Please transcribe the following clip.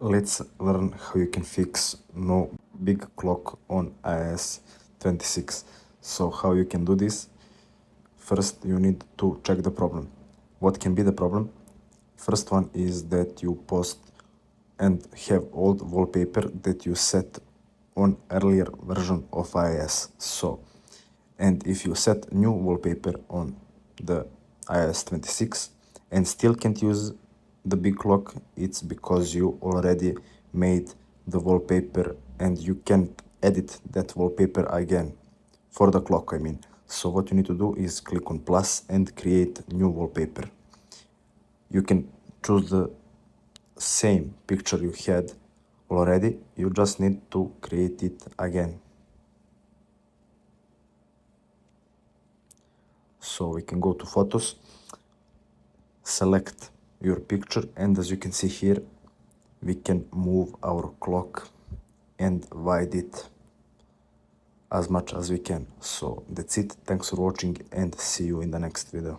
Let's learn how you can fix no big clock on iOS 26. So how you can do this? First, you need to check the problem. What can be the problem? First one is that you post and have old wallpaper that you set on earlier version of iOS. So, and if you set new wallpaper on the iOS 26 and still can't use the big clock, it's because you already made the wallpaper and you can't edit that wallpaper again for the clock, I mean. So what you need to do is click on plus and create new wallpaper. You can choose the same picture you had already, you just need to create it again. So we can go to photos, select your picture, and as you can see here, we can move our clock and widen it as much as we can. So that's it. Thanks for watching and see you in the next video.